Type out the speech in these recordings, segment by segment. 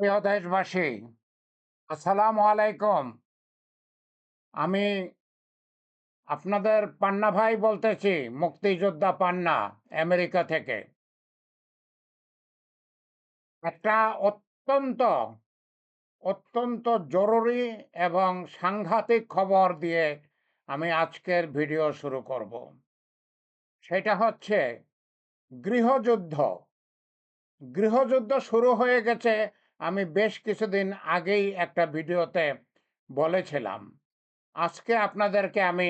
প্রিয় দেশবাসী, আসসালামু আলাইকুম। আমি আপনাদের পান্না ভাই বলতেছি, মুক্তিযোদ্ধা পান্না, আমেরিকা থেকে। একটা অত্যন্ত অত্যন্ত জরুরি এবং সাংঘাতিক খবর দিয়ে আমি আজকের ভিডিও শুরু করব। সেটা হচ্ছে গৃহযুদ্ধ। গৃহযুদ্ধ শুরু হয়ে গেছে, আমি বেশ কিছুদিন আগেই একটা ভিডিওতে বলেছিলাম। আজকে আপনাদেরকে আমি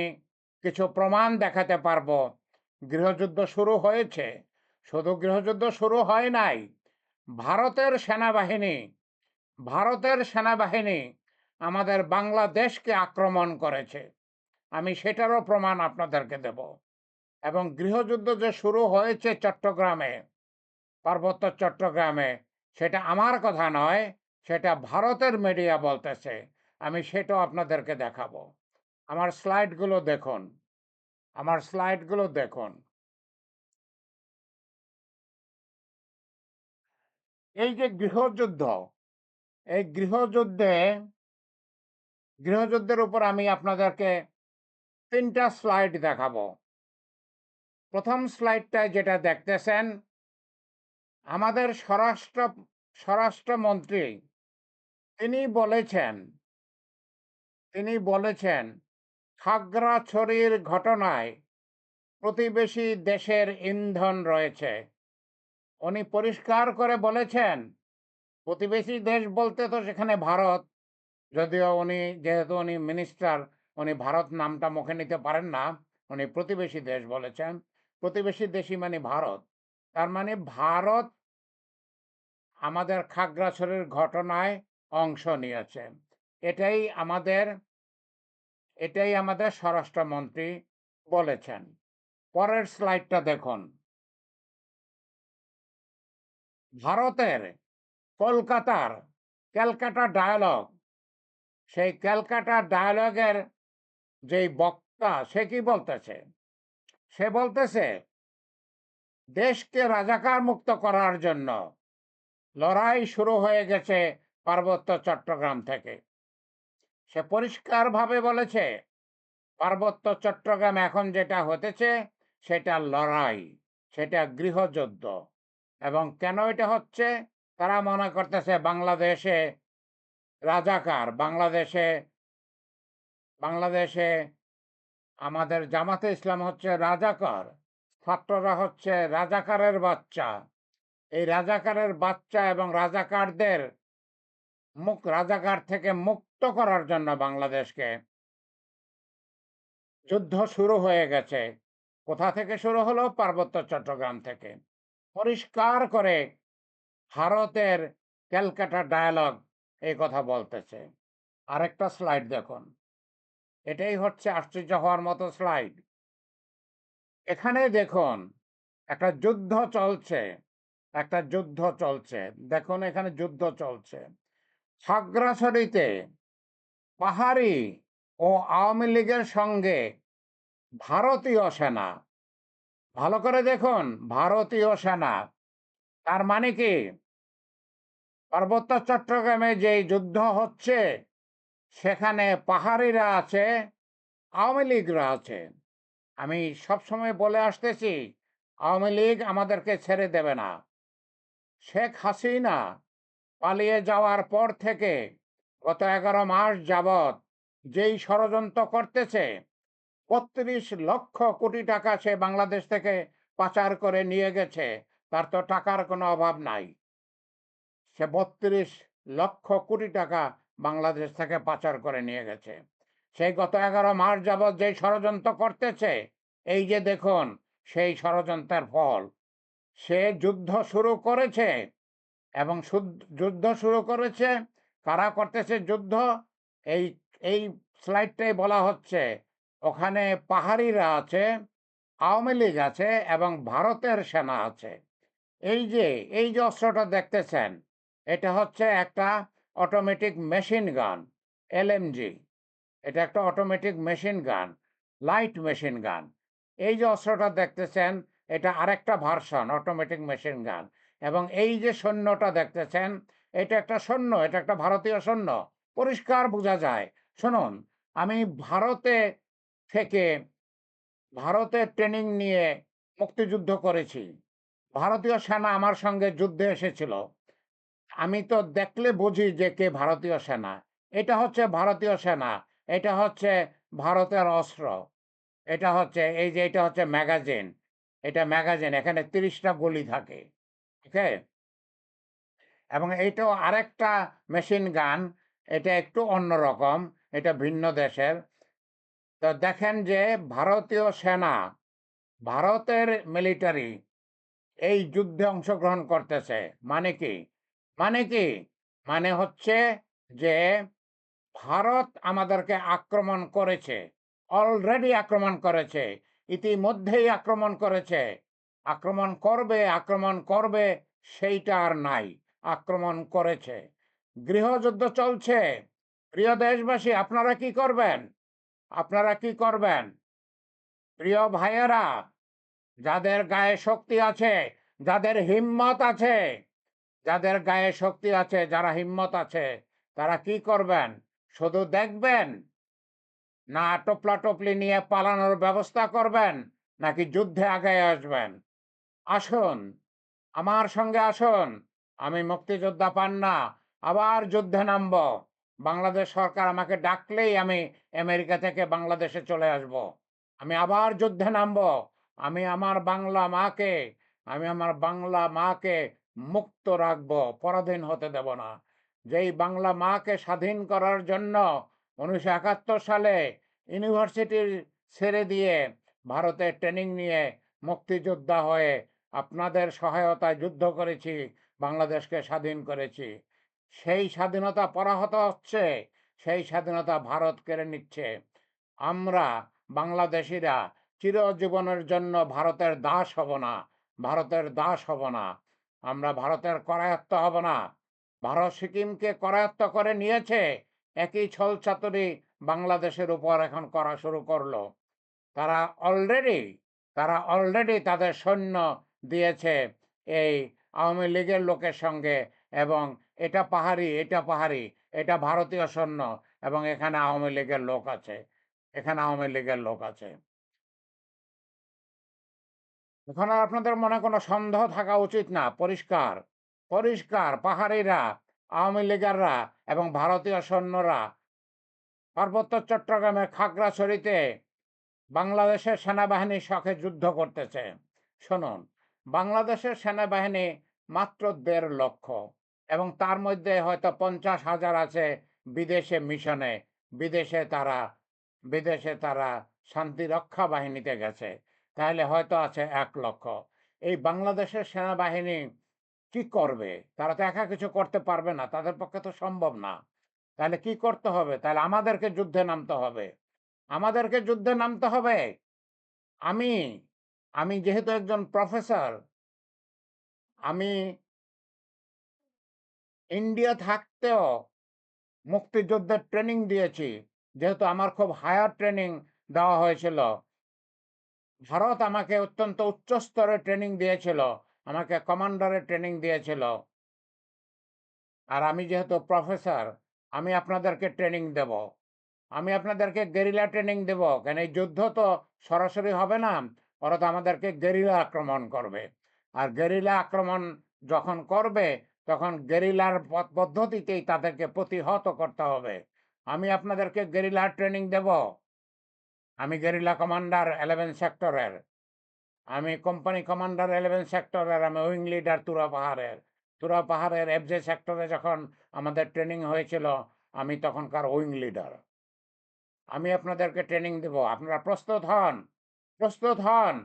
কিছু প্রমাণ দেখাতে পারবো গৃহযুদ্ধ শুরু হয়েছে। শুধু গৃহযুদ্ধ শুরু হয় নাই, ভারতের সেনাবাহিনী ভারতের সেনাবাহিনী আমাদের বাংলাদেশকে আক্রমণ করেছে। আমি সেটারও প্রমাণ আপনাদেরকে দেব। এবং গৃহযুদ্ধ যে শুরু হয়েছে চট্টগ্রামে, পার্বত্য চট্টগ্রামে, সেটা আমার কথা নয়, সেটা ভারতের মিডিয়া বলতেছে। আমি সেটাও আপনাদেরকে দেখাবো। আমার স্লাইডগুলো দেখুন। আমার স্লাইডগুলো দেখুন। এই যে গৃহযুদ্ধ, এই গৃহযুদ্ধের উপর আমি আপনাদেরকে 3টা স্লাইড দেখাবো। প্রথম স্লাইডটায় যেটা দেখতেছেন, আমাদের স্বরাষ্ট্রমন্ত্রী তিনি বলেছেন খাগড়াছড়ির ঘটনায় প্রতিবেশী দেশের ইন্ধন রয়েছে। উনি পরিষ্কার করে বলেছেন, প্রতিবেশী দেশ বলতে তো সেখানে ভারত, যদিও যেহেতু উনি মিনিস্টার, উনি ভারত নামটা মুখে নিতে পারেন না। উনি প্রতিবেশী দেশ বলেছেন। প্রতিবেশী দেশই মানে ভারত। তার মানে ভারত আমাদের খাগড়াছড়ির ঘটনায় অংশ নিয়েছে। এটাই আমাদের এটাই আমাদের স্বরাষ্ট্রমন্ত্রী বলেছেন। পরের স্লাইডটা দেখুন। ভারতের কলকাতার ক্যালকাটা ডায়ালগ, সেই ক্যালকাটা ডায়ালগের যেই বক্তা, সে কি বলতেছে? সে বলতেছে দেশকে রাজাকার মুক্ত করার জন্য লড়াই শুরু হয়ে গেছে পার্বত্য চট্টগ্রাম থেকে। সে পরিষ্কারভাবে বলেছে, পার্বত্য চট্টগ্রাম এখন যেটা হতেছে সেটা লড়াই, সেটা গৃহযুদ্ধ। এবং কেন এটা হচ্ছে? তারা মনে করতেছে বাংলাদেশে বাংলাদেশে আমাদের জামাতে ইসলাম হচ্ছে রাজাকার, ছাত্ররা হচ্ছে রাজাকারের বাচ্চা। এই রাজাকারের বাচ্চা এবং রাজাকার থেকে মুক্ত করার জন্য বাংলাদেশকে যুদ্ধ শুরু হয়ে গেছে। কোথা থেকে শুরু হলো? পার্বত্য চট্টগ্রাম থেকে। পরিষ্কার করে ভারতের ক্যালকাটা ডায়ালগ এই কথা বলতেছে। আরেকটা স্লাইড দেখুন। এটাই হচ্ছে আশ্চর্য হওয়ার মতো স্লাইড। এখানে দেখুন, একটা যুদ্ধ চলছে, দেখুন এখানে যুদ্ধ চলছে। খাগড়াছড়িতে পাহাড়ি ও আওয়ামী লীগের সঙ্গে ভারতীয় সেনা, ভালো করে দেখুন, ভারতীয় সেনা। তার মানে কি? পার্বত্য চট্টগ্রামে যে যুদ্ধ হচ্ছে সেখানে পাহাড়িরা আছে, আওয়ামী লীগরা আছে। আমি সবসময় বলে আসতেছি, আওয়ামী লীগ আমাদেরকে ছেড়ে দেবে না। শেখ হাসিনা পালিয়ে যাওয়ার পর থেকে গত 11 মাস যাবৎ যেই ষড়যন্ত্র করতেছে, 32 লক্ষ কোটি টাকা সে বাংলাদেশ থেকে পাচার করে নিয়ে গেছে। তার তো টাকার কোনো অভাব নাই। সে 32 লক্ষ কোটি টাকা বাংলাদেশ থেকে পাচার করে নিয়ে গেছে। সেই গত 11 মাস যাবৎ যেই ষড়যন্ত্র করতেছে, এই যে দেখুন সেই ষড়যন্ত্রের ফল। সে যুদ্ধ শুরু করেছে এবং যুদ্ধ শুরু করেছে। কারা করতেছে যুদ্ধ? এই এই স্লাইডটাই বলা হচ্ছে, ওখানে পাহাড়িরা আছে, আওয়ামী লীগ আছে এবং ভারতের সেনা আছে। এই যে অস্ত্রটা দেখতেছেন, এটা হচ্ছে একটা অটোমেটিক মেশিন গান, এলএমজি। এটা একটা automatic machine gun, light machine gun. এই যে অস্ত্রটা দেখতেছেন, এটা আরেকটা ভার্সন, অটোমেটিক মেশিন গান। এবং এই যে সৈন্যটা দেখতেছেন, এটা একটা সৈন্য, এটা একটা ভারতীয় সৈন্য, পরিষ্কার বোঝা যায়। শুনুন, আমি থেকে ভারতে ট্রেনিং নিয়ে মুক্তিযুদ্ধ করেছি। ভারতীয় সেনা আমার সঙ্গে যুদ্ধে এসেছিল। আমি তো দেখলে বুঝি যে কে ভারতীয় সেনা। এটা হচ্ছে ভারতীয় সেনা, এটা হচ্ছে ভারতের অস্ত্র। এটা হচ্ছে এই যে এটা হচ্ছে ম্যাগাজিন। এটা ম্যাগাজিন, এখানে ৩০ টা গুলি থাকে। ওকে? এবং এইটাও আরেকটা মেশিন গান, এটা একটু অন্যরকম, এটা ভিন্ন দেশের। তো দেখেন যে ভারতীয় সেনা, ভারতের মিলিটারি এই যুদ্ধে অংশগ্রহণ করতেছে। মানে কি? মানে কি? মানে হচ্ছে যে ভারত আমাদেরকে আক্রমণ করেছে। অলরেডি আক্রমণ করেছে। ইতিমধ্যেই আক্রমণ করেছে। আক্রমণ করবে সেইটা আর নাই। আক্রমণ করেছে। গৃহযুদ্ধ চলছে। প্রিয় দেশবাসী, আপনারা কি করবেন? আপনারা কি করবেন? প্রিয় ভাইয়েরা, যাদের গায়ে শক্তি আছে, যাদের হিম্মত আছে, যাদের গায়ে শক্তি আছে, যারা হিম্মত আছে, তারা কি করবেন? শুধু দেখবেন, না টোপলা-টপলি নিয়ে পালানোর ব্যবস্থা করবেন, নাকি যুদ্ধে আগায় আসবেন? আসুন, আমার সঙ্গে আসুন। আমি মুক্তিযোদ্ধা পান্না, আবার যুদ্ধে নামব। বাংলাদেশ সরকার আমাকে ডাকলেই আমি আমেরিকা থেকে বাংলাদেশে চলে আসব। আমি আবার যুদ্ধে নামব। আমি আমার বাংলা মাকে, আমি আমার বাংলা মাকে মুক্ত রাখবো, পরাধীন হতে দেব না। যেই বাংলা মাকে স্বাধীন করার জন্য 1971 সালে ইউনিভার্সিটি ছেড়ে দিয়ে ভারতে ট্রেনিং নিয়ে মুক্তিযোদ্ধা হয়ে আপনাদের সহায়তায় যুদ্ধ করেছি, বাংলাদেশকে স্বাধীন করেছি। সেই স্বাধীনতা পরাহত হচ্ছে, সেই স্বাধীনতা ভারত কেড়ে নিচ্ছে। আমরা বাংলাদেশিরা চিরজীবনের জন্য ভারতের দাস হব না, ভারতের দাস হব না। আমরা ভারতের করায়ত্ত হব না। ভারত সিকিমকে করায়ত্ত করে নিয়েছে, একই ছলচাতুরি বাংলাদেশের উপর এখন করা শুরু করলো। তারা অলরেডি তারা অলরেডি তাদের সৈন্য দিয়েছে এই আওয়ামী লীগের লোকের সঙ্গে, এবং এটা পাহাড়ি, এটা পাহাড়ি, এটা ভারতীয় সৈন্য, এবং এখানে আওয়ামী লীগের লোক আছে, এখানে আওয়ামী লীগের লোক আছে। এখন আর আপনাদের মনে কোনো সন্দেহ থাকা উচিত না। পরিষ্কার, পরিষ্কার, পাহাড়িরা, আওয়ামী লীগাররা এবং ভারতীয় সৈন্যরা পার্বত্য চট্টগ্রামের খাগড়াছড়িতে বাংলাদেশের সেনাবাহিনীর সাথে যুদ্ধ করতেছে। শুনুন, বাংলাদেশের সেনাবাহিনী মাত্র ১.৫ লক্ষ, এবং তার মধ্যে হয়তো ৫০,০০০ আছে বিদেশে মিশনে। বিদেশে তারা বিদেশে তারা শান্তিরক্ষা বাহিনীতে গেছে। তাহলে হয়তো আছে ১ লক্ষ। এই বাংলাদেশের সেনাবাহিনী কি করবে? তারা তো একা কিছু করতে পারবে না। তাদের পক্ষে তো সম্ভব না। তাহলে কি করতে হবে? তাহলে আমাদেরকে যুদ্ধে নামতে হবে। আমাদেরকে যুদ্ধে নামতে হবে। আমি আমি যেহেতু একজন প্রফেসর, আমি ইন্ডিয়া থাকতেও মুক্তিযুদ্ধের ট্রেনিং দিয়েছি। যেহেতু আমার খুব হায়ার ট্রেনিং দেওয়া হয়েছিল। ভারত আমাকে অত্যন্ত উচ্চ স্তরের ট্রেনিং দিয়েছিল। আমাকে কমান্ডারের ট্রেনিং দিয়েছিল। আর আমি যেহেতু প্রফেসর, আমি আপনাদেরকে ট্রেনিং দেব। আমি আপনাদেরকে গেরিলা ট্রেনিং দেব। কেন এই যুদ্ধ তো সরাসরি হবে না। ওরা তো আমাদেরকে গেরিলা আক্রমণ করবে। আর গেরিলা আক্রমণ যখন করবে, তখন গেরিলার পদ্ধতিতেই তাদেরকে প্রতিহত করতে হবে। আমি আপনাদেরকে গেরিলা ট্রেনিং দেব। আমি গেরিলা কমান্ডার 11 সেক্টরের। আমি কোম্পানি কমান্ডার 11 সেক্টরের। আমি উইং লিডার তুরা পাহাড়ের। তুরা পাহাড়ের এফজে সেক্টরে যখন আমাদের ট্রেনিং হয়েছিল, আমি তখনকার উইং লিডার। আমি আপনাদেরকে ট্রেনিং দেব। আপনারা প্রস্তুত হন, প্রস্তুত হন।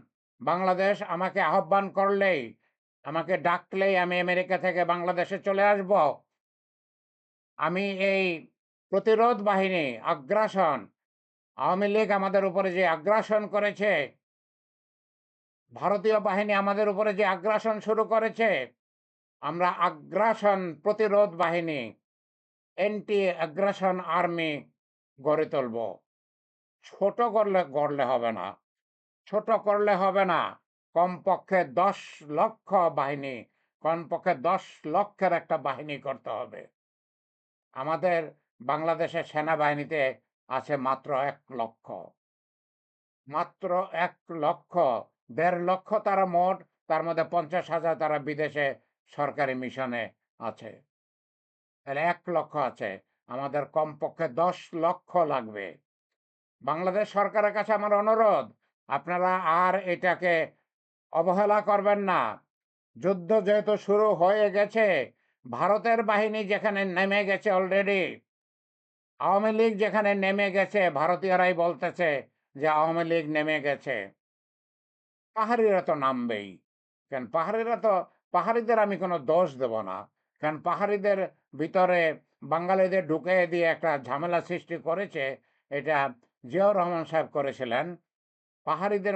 বাংলাদেশ আমাকে আহ্বান করলেই, আমাকে ডাকলেই আমি আমেরিকা থেকে বাংলাদেশে চলে আসব। আমি এই প্রতিরোধ বাহিনী, আগ্রাসন, আওয়ামী লীগ আমাদের উপরে যে আগ্রাসন করেছে, ভারতীয় বাহিনী আমাদের উপরে যে আগ্রাসন শুরু করেছে, আমরা আগ্রাসন প্রতিরোধ বাহিনী, অ্যান্টি আগ্রাসন আর্মি গড়ে তুলব। ছোট গড়লে হবে না। ছোট করলে হবে না। কমপক্ষে ১০ লক্ষ বাহিনী, কমপক্ষে ১০ লক্ষের একটা বাহিনী করতে হবে। আমাদের বাংলাদেশের সেনাবাহিনীতে আছে মাত্র ১ লক্ষ। মাত্র ১ লক্ষ, ১.৫ লক্ষ তারা মোট, তার মধ্যে ৫০,০০০ তারা বিদেশে সরকারি মিশনে আছে। তাহলে ১ লক্ষ আছে। আমাদের কমপক্ষে ১০ লক্ষ লাগবে। বাংলাদেশ সরকারের কাছে আমার অনুরোধ, আপনারা আর এটাকে অবহেলা করবেন না। যুদ্ধ যেহেতু শুরু হয়ে গেছে, ভারতের বাহিনী যেখানে নেমে গেছে অলরেডি, আওয়ামী লীগ যেখানে নেমে গেছে, ভারতীয়রাই বলতেছে যে আওয়ামী লীগ নেমে গেছে। পাহাড়িরা তো নামবেই। কেন পাহাড়িদের আমি কোনো দোষ দেব না। কারণ পাহাড়িদের ভিতরে বাঙালিদের ঢুকিয়ে দিয়ে একটা ঝামেলা সৃষ্টি করেছে, এটা জিয়াউর রহমান সাহেব করেছিলেন। পাহাড়িদের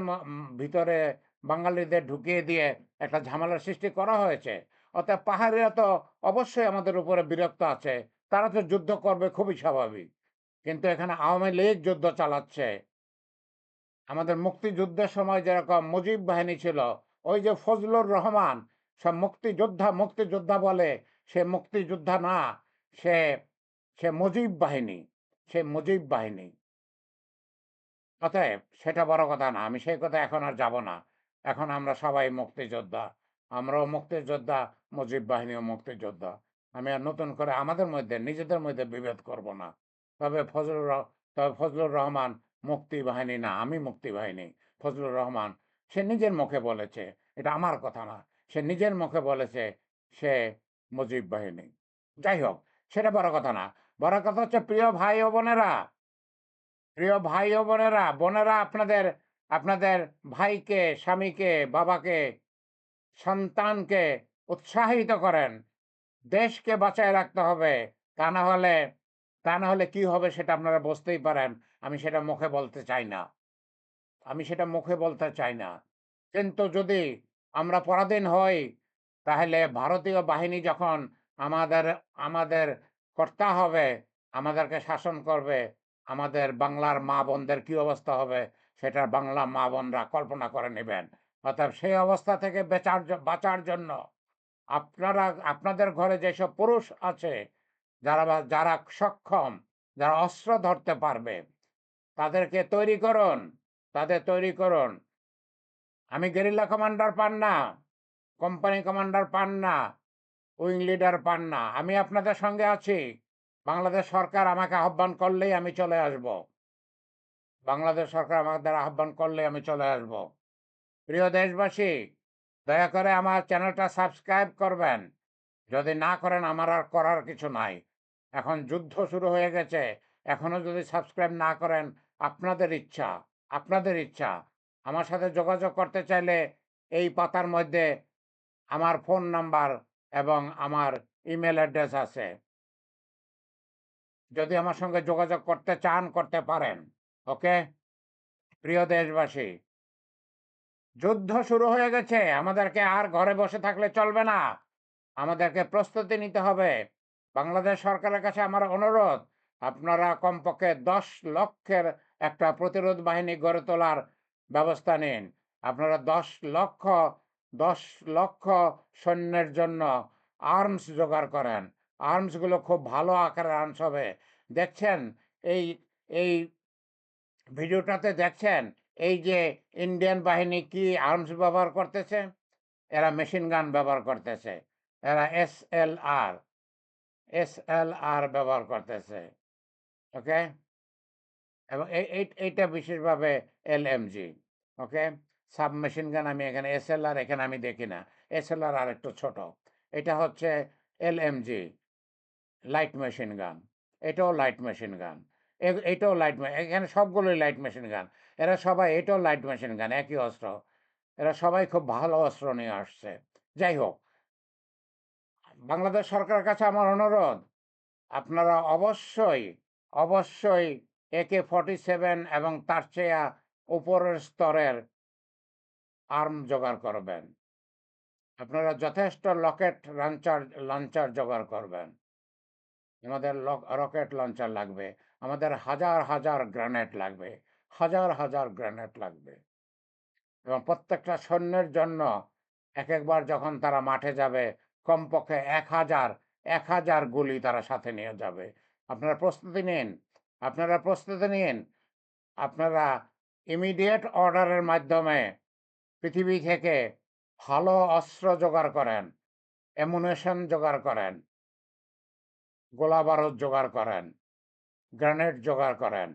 ভিতরে বাঙালিদের ঢুকিয়ে দিয়ে একটা ঝামেলার সৃষ্টি করা হয়েছে। অর্থাৎ পাহাড়িরা তো অবশ্যই আমাদের উপরে বিরক্ত আছে। তারা তো যুদ্ধ করবে, খুবই স্বাভাবিক। কিন্তু এখানে আওয়ামী লীগ যুদ্ধ চালাচ্ছে। আমাদের মুক্তিযুদ্ধের সময় যেরকম মুজিব বাহিনী ছিল, ওই যে ফজলুর রহমান, সব মুক্তিযোদ্ধা মুক্তিযোদ্ধা বলে, সে মুক্তিযোদ্ধা না, সে সে মুজিব বাহিনী, সে মুজিব বাহিনী। অতএব সেটা বড় কথা না, আমি সেই কথা এখন আর যাব না। এখন আমরা সবাই মুক্তিযোদ্ধা, আমরাও মুক্তিযোদ্ধা, মুজিব বাহিনীও মুক্তিযোদ্ধা। আমি আর নতুন করে আমাদের মধ্যে নিজেদের মধ্যে বিভেদ করব না। তবে ফজলুর রহমান মুক্তি বাহিনী না, আমি মুক্তি বাহিনী। ফজলুর রহমান সে নিজের মুখে বলেছে, এটা আমার কথা না, সে নিজের মুখে বলেছে সে মুজিব বাহিনী। যাই হোক, সেটা বড় কথা না। বড় কথা হচ্ছে, প্রিয় ভাই ও বোনেরা, প্রিয় ভাই ও বোনেরা, বোনেরা আপনাদের আপনাদের ভাইকে, স্বামীকে, বাবাকে, সন্তানকে উৎসাহিত করেন। দেশকে বাঁচায় রাখতে হবে। তা না হলে তা না হলে কি হবে সেটা আপনারা বুঝতেই পারেন। আমি সেটা মুখে বলতে চাই না। আমি সেটা মুখে বলতে চাই না। কিন্তু যদি আমরা পরাধীন হই, তাহলে ভারতীয় বাহিনী যখন আমাদের আমাদের কর্তা হবে, আমাদেরকে শাসন করবে, আমাদের বাংলার মা-বোনদের কি অবস্থা হবে সেটা বাংলা মা-বোনরা কল্পনা করে নেবেন। অতএব সেই অবস্থা থেকে বাঁচার জন্য আপনারা আপনাদের ঘরে যেসব পুরুষ আছে, যারা সক্ষম, যারা অস্ত্র ধরতে পারবে, তাদেরকে তৈরি করুন, তাদের তৈরি করুন। আমি গেরিলা কমান্ডার পান না, কোম্পানি কমান্ডার পান না, উইং লিডার পান না। আমি আপনাদের সঙ্গে আছি। বাংলাদেশ সরকার আমাকে আহ্বান করলেই আমি চলে আসব। বাংলাদেশ সরকার আমাদের আহ্বান করলেই আমি চলে আসব। প্রিয় দেশবাসী, দয়া করে আমার চ্যানেলটা সাবস্ক্রাইব করবেন। যদি না করেন, আমার আর করার কিছু নাই। এখন যুদ্ধ শুরু হয়ে গেছে। এখনো যদি সাবস্ক্রাইব না করেন, আপনাদের ইচ্ছা, আপনাদের ইচ্ছা। আমার সাথে যোগাযোগ করতে চাইলে এই পাতার মধ্যে আমার ফোন নাম্বার এবং আমার ইমেল অ্যাড্রেস আছে। যদি আমার সঙ্গে যোগাযোগ করতে চান, করতে পারেন। ওকে? প্রিয় দেশবাসী, যুদ্ধ শুরু হয়ে গেছে। আমাদেরকে আর ঘরে বসে থাকলে চলবে না। আমাদেরকে প্রস্তুতি নিতে হবে। বাংলাদেশ সরকারের কাছে আমার অনুরোধ, আপনারা কমপক্ষে ১০ লক্ষের একটা প্রতিরোধ বাহিনী গড়ে তোলার ব্যবস্থা নিন। আপনারা ১০ লক্ষ সৈন্যের জন্য আর্মস জোগাড় করেন। আর্মসগুলো খুব ভালো আকারের আর্মস হবে। দেখছেন, এই এই ভিডিওটাতে দেখছেন, এই যে ইন্ডিয়ান বাহিনী কি আর্মস ব্যবহার করতেছে? এরা মেশিন গান ব্যবহার করতেছে। এরা এসএলআর ব্যবহার করতেছে। ওকে? এবং এইটা বিশেষভাবে এলএমজি। ওকে? সাবমেশিন গান আমি এখানে, এসএলআর এখানে আমি দেখি না। এসএলআর আরেকটু ছোট। এটা হচ্ছে এলএমজি, লাইট মেশিন গান। এটাও লাইট মেশিন গান। এটাও এখানে সবগুলোই লাইট মেশিন গান। এরা সবাই, এটাও লাইট মেশিন গান, একই অস্ত্র। এরা সবাই খুব ভালো অস্ত্র নিয়ে আসছে। যাই হোক, বাংলাদেশ সরকারের কাছে আমার অনুরোধ, আপনারা অবশ্যই, অবশ্যই AK-47 এবং তার চেয়ে উপরের স্তরের আর্ম জোগাড় করবেন। আপনারা যথেষ্ট লঞ্চার জোগাড় করবেন। আমাদের রকেট লঞ্চার লাগবে। আমাদের হাজার হাজার গ্রেনেড লাগবে। হাজার হাজার গ্রেনেড লাগবে। এবং প্রত্যেকটা সৈন্যের জন্য একবার যখন তারা মাঠে যাবে কমপক্ষে ১,০০০ গুলি তারা সাথে নিয়ে যাবে। আপনারা প্রস্তুতি নিন, আপনারা প্রস্তুতি নিন। আপনারা ইমিডিয়েট অর্ডারের মাধ্যমে পৃথিবী থেকে ভালো অস্ত্র জোগাড় করেন, অ্যামুনিশন জোগাড় করেন, গোলাবারুদ জোগাড় করেন, গ্রেনেড জোগাড় করেন,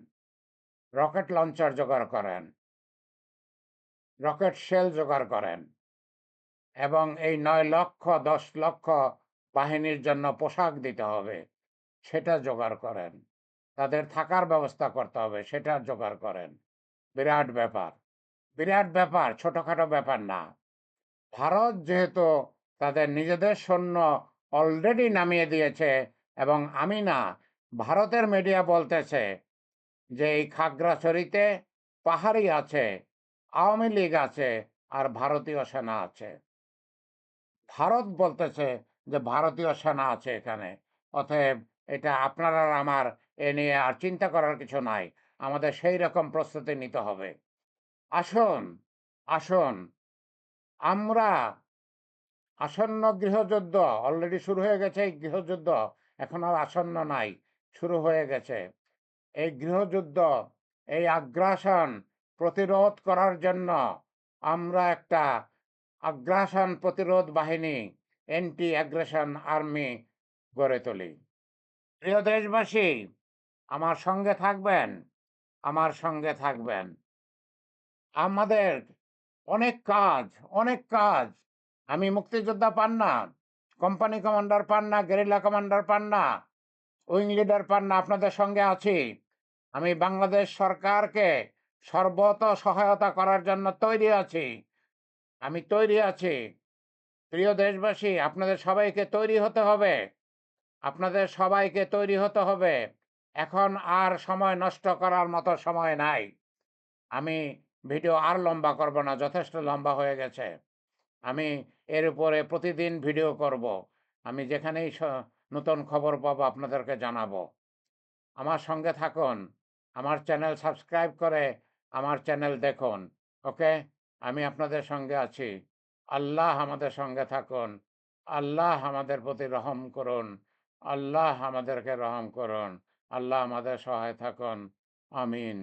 রকেট লঞ্চার জোগাড় করেন, রকেট শেল জোগাড় করেন এবং এই ৯ লক্ষ ১০ লক্ষ বাহিনীর জন্য পোশাক দিতে হবে, সেটা জোগাড় করেন। তাদের থাকার ব্যবস্থা করতে হবে, সেটা জোগাড় করেন। বিরাট ব্যাপার, বিরাট ব্যাপার, ছোটখাটো ব্যাপার না। ভারত যেহেতু তাদের নিজেদের সৈন্য অলরেডি নামিয়ে দিয়েছে এবং আমি না, ভারতের মিডিয়া বলতেছে যে এই খাগড়াছড়িতে পাহাড়ি আছে, আওয়ামী লীগ আছে আর ভারতীয় সেনা আছে। ভারত বলতেছে যে ভারতীয় সেনা আছে এখানে। অতএব এটা আপনার আর আমার এ নিয়ে আর চিন্তা করার কিছু নাই। আমাদের সেই রকম প্রস্তুতি নিতে হবে। আসুন, আসুন আমরা আসন্ন গৃহযুদ্ধ অলরেডি শুরু হয়ে গেছে এই গৃহযুদ্ধ। এখন আর আসন্ন নাই, শুরু হয়ে গেছে। এই গৃহযুদ্ধ, এই আগ্রাসন প্রতিরোধ করার জন্য আমরা একটা আগ্রাসন প্রতিরোধ বাহিনী, অ্যান্টি অ্যাগ্রেশন আর্মি গড়ে তুলি। প্রিয় দেশবাসী, আমার সঙ্গে থাকবেন, আমার সঙ্গে থাকবেন। আমাদের অনেক কাজ, অনেক কাজ। আমি মুক্তিযোদ্ধা পান না, কোম্পানি কমান্ডার পান না, গেরিলা কমান্ডার পান না, উইং লিডার পান না, আপনাদের সঙ্গে আছি। আমি বাংলাদেশ সরকারকে সর্বত সহায়তা করার জন্য তৈরি আছি। আমি তৈরি আছি। প্রিয় দেশবাসী, আপনাদের সবাইকে তৈরি হতে হবে। আপনাদের সবাইকে তৈরি হতে হবে। এখন আর সময় নষ্ট করার মতো সময় নাই। আমি ভিডিও আর লম্বা করব না, যথেষ্ট লম্বা হয়ে গেছে। আমি এর উপরে প্রতিদিন ভিডিও করব। আমি যেখানেই নতুন খবর পাবো আপনাদেরকে জানাবো। আমার সঙ্গে থাকুন। আমার চ্যানেল সাবস্ক্রাইব করে আমার চ্যানেল দেখুন। ওকে? আমি আপনাদের সঙ্গে আছি। আল্লাহ আমাদের সঙ্গে থাকুন। আল্লাহ আমাদের প্রতি রহম করুন। আল্লাহ আমাদেরকে রহম করুন। আল্লাহ আমাদের সহায় থাকুন। আমিন।